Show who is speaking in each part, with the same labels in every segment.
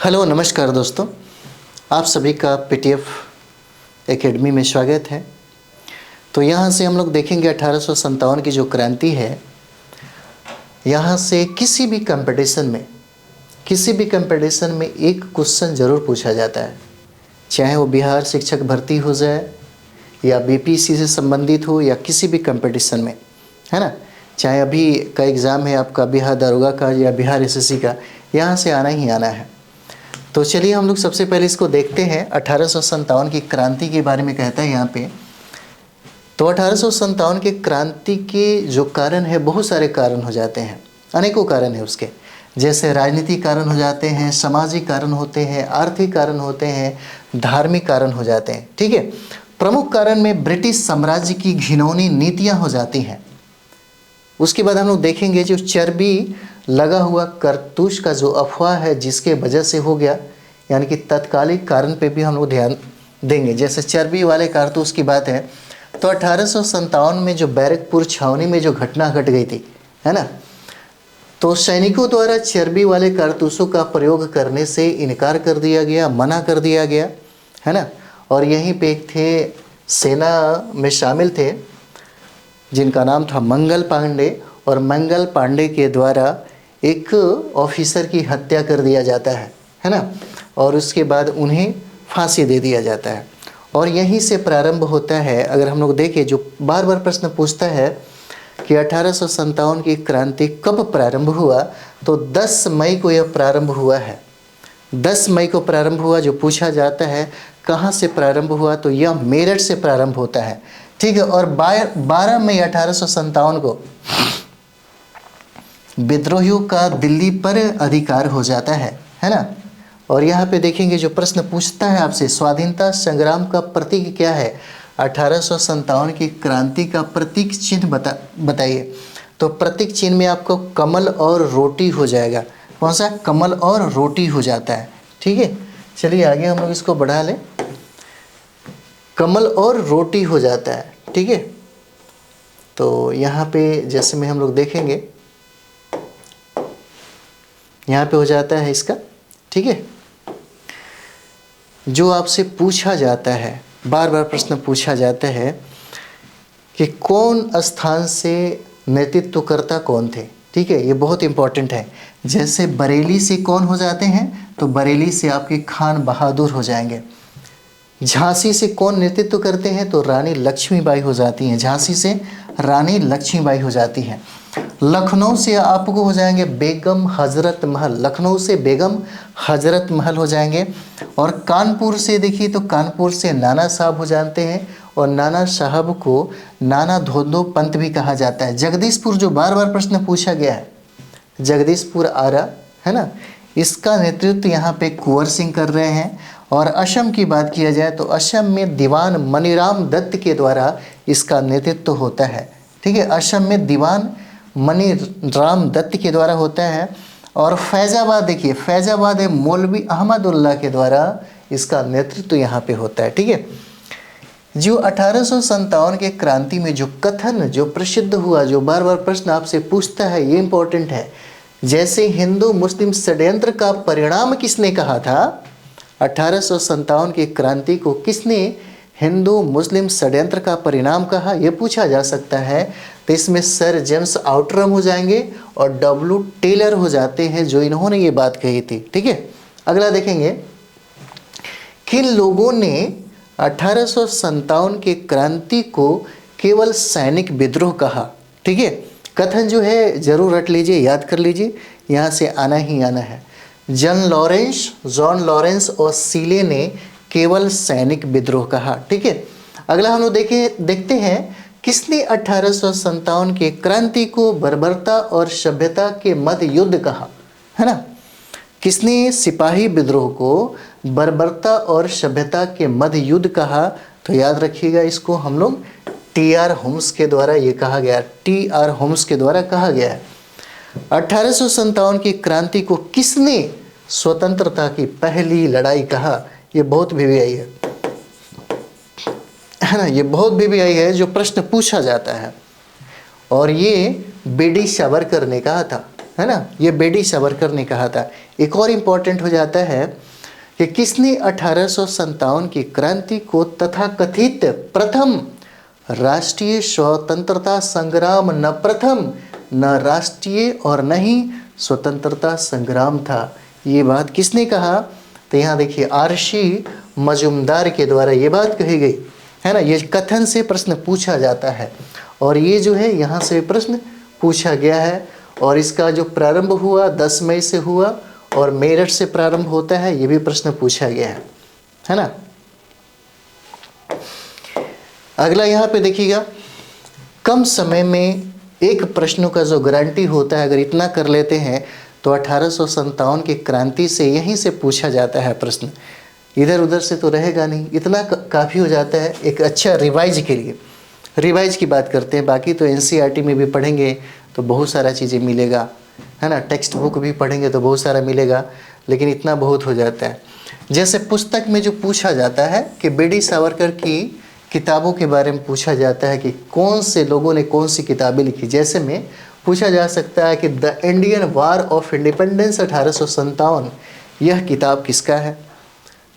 Speaker 1: Hello नमस्कार दोस्तों, आप सभी का पीटीएफ एकेडमी में स्वागत है। तो यहाँ से हम लोग देखेंगे 1857 की जो क्रांति है, यहाँ से किसी भी कंपटीशन में एक क्वेश्चन ज़रूर पूछा जाता है, चाहे वो बिहार शिक्षक भर्ती हो जाए या बीपीएससी से संबंधित हो या किसी भी कंपटीशन में, है ना। चाहे अभी का एग्ज़ाम है आपका बिहार दरोगा का या बिहार एसएससी का, यहाँ से आना ही आना है। तो चलिए हम लोग सबसे पहले इसको देखते हैं। 1857 की क्रांति के बारे में कहता है यहाँ पे। तो 1857 के क्रांति के जो कारण है, बहुत सारे कारण हो जाते हैं, अनेकों कारण है उसके। जैसे राजनीतिक कारण हो जाते हैं, सामाजिक कारण होते हैं, आर्थिक कारण होते हैं, धार्मिक कारण हो जाते हैं। ठीक है। प्रमुख कारण में ब्रिटिश साम्राज्य की घिनौनी नीतियाँ हो जाती हैं। उसके बाद हम लोग देखेंगे जो चर्बी लगा हुआ कारतूस का जो अफवाह है, जिसके वजह से हो गया, यानी कि तत्कालिक कारण पे भी हम लोग ध्यान देंगे। जैसे चर्बी वाले कारतूस की बात है तो 1857 में जो बैरकपुर छावनी में जो घटना घट गई थी, है ना, तो सैनिकों द्वारा चर्बी वाले कारतूसों का प्रयोग करने से इनकार कर दिया गया, मना कर दिया गया, है ना। और यहीं पे एक थे, सेना में शामिल थे जिनका नाम था मंगल पांडे, और मंगल पांडे के द्वारा एक ऑफिसर की हत्या कर दिया जाता है ना। और उसके बाद उन्हें फांसी दे दिया जाता है। और यहीं से प्रारंभ होता है। अगर हम लोग देखें, जो बार बार प्रश्न पूछता है कि 1857 की क्रांति कब प्रारंभ हुआ, तो 10 मई को यह प्रारंभ हुआ है। 10 मई को प्रारंभ हुआ। जो पूछा जाता है कहाँ से प्रारंभ हुआ, तो यह मेरठ से प्रारंभ होता है। ठीक है। और 12 मई 1857 को विद्रोहियों का दिल्ली पर अधिकार हो जाता है ना। और यहाँ पे देखेंगे जो प्रश्न पूछता है आपसे, स्वाधीनता संग्राम का प्रतीक क्या है। 1857 की क्रांति का प्रतीक चिन्ह बताइए। तो प्रतीक चिन्ह में आपको कमल और रोटी हो जाएगा। कौन सा? कमल और रोटी हो जाता है। ठीक है। चलिए आगे हम लोग इसको बढ़ा लें। कमल और रोटी हो जाता है। ठीक है। तो यहाँ पे जैसे में हम लोग देखेंगे, यहाँ पे हो जाता है इसका। ठीक है। जो आपसे पूछा जाता है, बार बार प्रश्न पूछा जाता है कि कौन स्थान से नेतृत्वकर्ता कौन थे। ठीक है। ये बहुत इंपॉर्टेंट है। जैसे बरेली से कौन हो जाते हैं, तो बरेली से आपके खान बहादुर हो जाएंगे। झांसी से कौन नेतृत्व करते हैं, तो रानी लक्ष्मीबाई हो जाती हैं। झांसी से रानी लक्ष्मीबाई हो जाती हैं। लखनऊ से आपको हो जाएंगे बेगम हजरत महल। लखनऊ से बेगम हजरत महल हो जाएंगे। और कानपुर से देखिए, तो कानपुर से नाना साहब हो जाते हैं। और नाना साहब को नाना धोंदो पंत भी कहा जाता है। जगदीशपुर, जो बार बार प्रश्न पूछा गया है, जगदीशपुर आरा, है ना, इसका नेतृत्व यहाँ पे कुंवर सिंह कर रहे हैं। और असम की बात किया जाए तो असम में दीवान मनीराम दत्त के द्वारा इसका नेतृत्व होता है। ठीक है। असम में दीवान मनीराम दत्त के द्वारा होता है। और फैज़ाबाद देखिए, फैज़ाबाद मौलवी अहमदुल्लाह के द्वारा इसका नेतृत्व यहाँ पे होता है। ठीक है। जो 1857 के क्रांति में जो कथन जो प्रसिद्ध हुआ, जो बार बार प्रश्न आपसे पूछता है, ये इंपॉर्टेंट है। जैसे हिंदू मुस्लिम षड्यंत्र का परिणाम किसने कहा था, 1857 की क्रांति को किसने हिंदू मुस्लिम षड्यंत्र का परिणाम कहा, यह पूछा जा सकता है। तो इसमें सर जेम्स आउटरम हो जाएंगे और डब्ल्यू टेलर हो जाते हैं, जो इन्होंने ये बात कही थी। ठीक है। अगला देखेंगे, किन लोगों ने 1857 के क्रांति को केवल सैनिक विद्रोह कहा। ठीक है। कथन जो है जरूर रट लीजिए, याद कर लीजिए, यहाँ से आना ही आना है। जॉन लॉरेंस और सीले ने केवल सैनिक विद्रोह कहा। ठीक है। अगला हम लोग देखते हैं, किसने 1857 के क्रांति को बर्बरता और सभ्यता के मध्य युद्ध कहा, है ना। किसने सिपाही विद्रोह को बर्बरता और सभ्यता के मध्य युद्ध कहा, तो याद रखिएगा, इसको हम लोग टी.आर. होम्स के द्वारा ये कहा गया, टी.आर. होम्स के द्वारा कहा गया है। 1857 की क्रांति को किसने स्वतंत्रता की पहली लड़ाई कहा, ये बहुत वीवीआई है ना, ये बहुत वीवीआई है, जो प्रश्न पूछा जाता है। और ये बी.डी. सावरकर ने कहा था, है ना, ये बी.डी. सावरकर ने कहा था। एक और इम्पॉर्टेंट हो जाता है कि किसने 1857 की क्रांति को तथाकथित प्रथम राष्ट्रीय स्वतंत्रता संग्राम, न प्रथम न राष्ट्रीय और न ही स्वतंत्रता संग्राम था, ये बात किसने कहा? तो यहाँ देखिए आरसी मजुमदार के द्वारा ये बात कही गई है ना। ये कथन से प्रश्न पूछा जाता है और ये जो है यहाँ से प्रश्न पूछा गया है। और इसका जो प्रारंभ हुआ 10 मई से हुआ और मेरठ से प्रारंभ होता है, ये भी प्रश्न पूछा गया है ना। अगला यहाँ पे देखिएगा, कम समय में एक प्रश्नों का जो गारंटी होता है, अगर इतना कर लेते हैं तो 1857 की क्रांति से यहीं से पूछा जाता है प्रश्न, इधर उधर से तो रहेगा नहीं। इतना काफ़ी हो जाता है एक अच्छा रिवाइज के लिए। रिवाइज की बात करते हैं, बाकी तो एनसीईआरटी में भी पढ़ेंगे तो बहुत सारा चीज़ें मिलेगा है ना, टेक्स्ट बुक भी पढ़ेंगे तो बहुत सारा मिलेगा, लेकिन इतना बहुत हो जाता है। जैसे पुस्तक में जो पूछा जाता है कि बीडी सावरकर की किताबों के बारे में पूछा जाता है कि कौन से लोगों ने कौन सी किताबें लिखी, जैसे में पूछा जा सकता है कि the Indian war of independence 1857, यह किताब किसका है?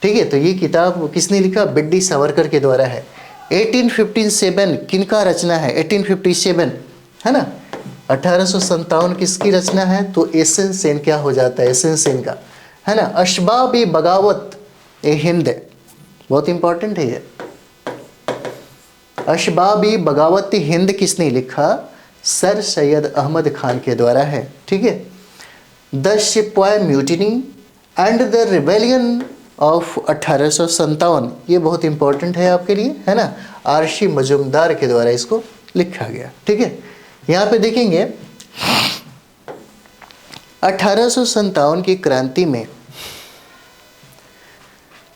Speaker 1: ठीक है, तो ये किताब किसने लिखा? बीडी सावरकर के द्वारा है। 1857 किनका रचना है? 1857 है ना। 1857 किसकी रचना है? तो एस.एन. सेन क्या हो जाता है? एस.एन. सेन का है ना। अशबाब बगावत ए हिंद, बहुत इंपॉर्टेंट है ये। अशबाब बगावत हिंद किसने लिखा? सर सैयद अहमद खान के द्वारा है। ठीक है। द सिपाही mutiny and the rebellion of 1857, ये बहुत इंपॉर्टेंट है आपके लिए है ना। आरसी मजुमदार के द्वारा इसको लिखा गया। ठीक है, यहाँ पे देखेंगे 1857 की क्रांति में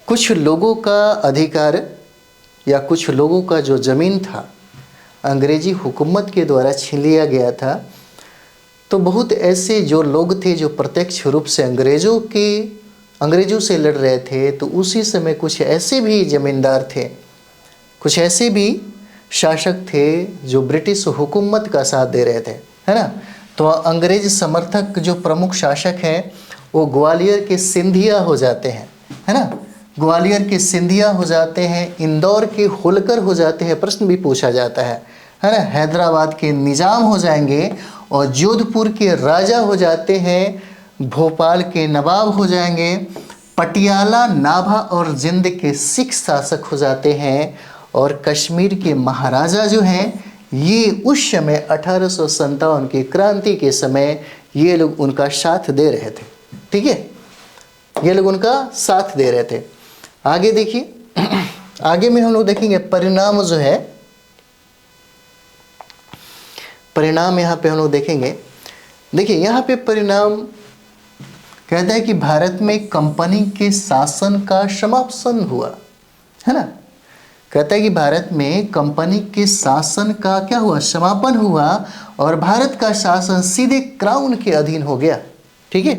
Speaker 1: कुछ लोगों का अधिकार या कुछ लोगों का जो ज़मीन था अंग्रेजी हुकूमत के द्वारा छीन लिया गया था। तो बहुत ऐसे जो लोग थे जो प्रत्यक्ष रूप से अंग्रेज़ों से लड़ रहे थे, तो उसी समय कुछ ऐसे भी ज़मींदार थे, कुछ ऐसे भी शासक थे जो ब्रिटिश हुकूमत का साथ दे रहे थे है ना। तो अंग्रेज समर्थक जो प्रमुख शासक हैं वो ग्वालियर के सिंधिया हो जाते हैं है ना। ग्वालियर के सिंधिया हो जाते हैं, इंदौर के होलकर हो जाते हैं, प्रश्न भी पूछा जाता है ना। हैदराबाद के निज़ाम हो जाएंगे और जोधपुर के राजा हो जाते हैं, भोपाल के नवाब हो जाएंगे, पटियाला, नाभा और जिंद के सिख शासक हो जाते हैं और कश्मीर के महाराजा जो हैं ये उस समय 1857 की क्रांति के समय ये लोग उनका साथ दे रहे थे। ठीक है, ये लोग उनका साथ दे रहे थे। आगे देखिए, आगे में हम लोग देखेंगे परिणाम जो है, परिणाम यहाँ पे हम लोग देखेंगे। देखिए यहाँ पे परिणाम कहता है कि भारत में कंपनी के शासन का समापन हुआ है ना। कहता है कि भारत में कंपनी के शासन का क्या हुआ? समापन हुआ और भारत का शासन सीधे क्राउन के अधीन हो गया। ठीक है,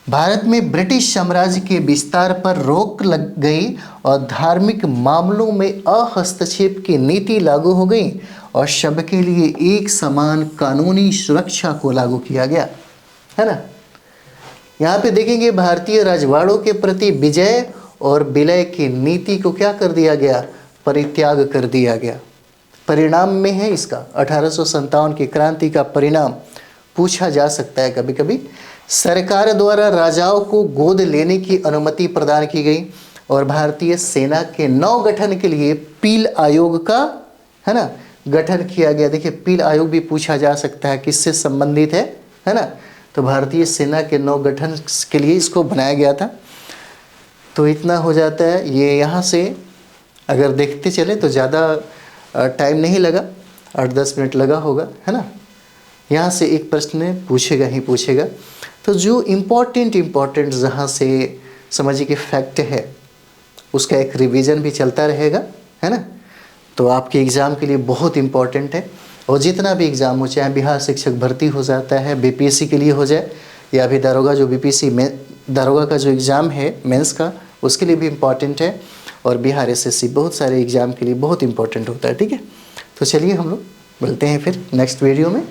Speaker 1: भारत में ब्रिटिश साम्राज्य के विस्तार पर रोक लग गई और धार्मिक मामलों में अहस्तक्षेप की नीति लागू हो गई और सबके लिए एक समान कानूनी सुरक्षा को लागू किया गया है ना। यहाँ पे देखेंगे भारतीय राजवाड़ों के प्रति विजय और विलय की नीति को क्या कर दिया गया? परित्याग कर दिया गया। परिणाम में है इसका 1857 की क्रांति का परिणाम पूछा जा सकता है कभी कभी। सरकार द्वारा राजाओं को गोद लेने की अनुमति प्रदान की गई और भारतीय सेना के नव गठन के लिए पील आयोग का है ना गठन किया गया। देखिए पील आयोग भी पूछा जा सकता है किससे संबंधित है ना। तो भारतीय सेना के नव गठन के लिए इसको बनाया गया था। तो इतना हो जाता है। ये यहाँ से अगर देखते चले तो ज़्यादा टाइम नहीं लगा, 8-10 मिनट लगा होगा है ना। यहाँ से एक प्रश्न पूछेगा ही पूछेगा। तो जो इम्पोर्टेंट जहाँ से समझिए कि फैक्ट है उसका एक रिवीजन भी चलता रहेगा है ना। तो आपके एग्ज़ाम के लिए बहुत इम्पोर्टेंट है। और जितना भी एग्ज़ाम हो, चाहे बिहार शिक्षक भर्ती हो जाता है, बीपीएससी के लिए हो जाए या अभी दारोगा जो बीपीएससी में दारोगा का जो एग्ज़ाम है मेंस का, उसके लिए भी इम्पॉर्टेंट है। और बिहार एसएससी बहुत सारे एग्ज़ाम के लिए बहुत इंपॉर्टेंट होता है। ठीक है, तो चलिए हम लोग मिलते हैं फिर नेक्स्ट वीडियो में।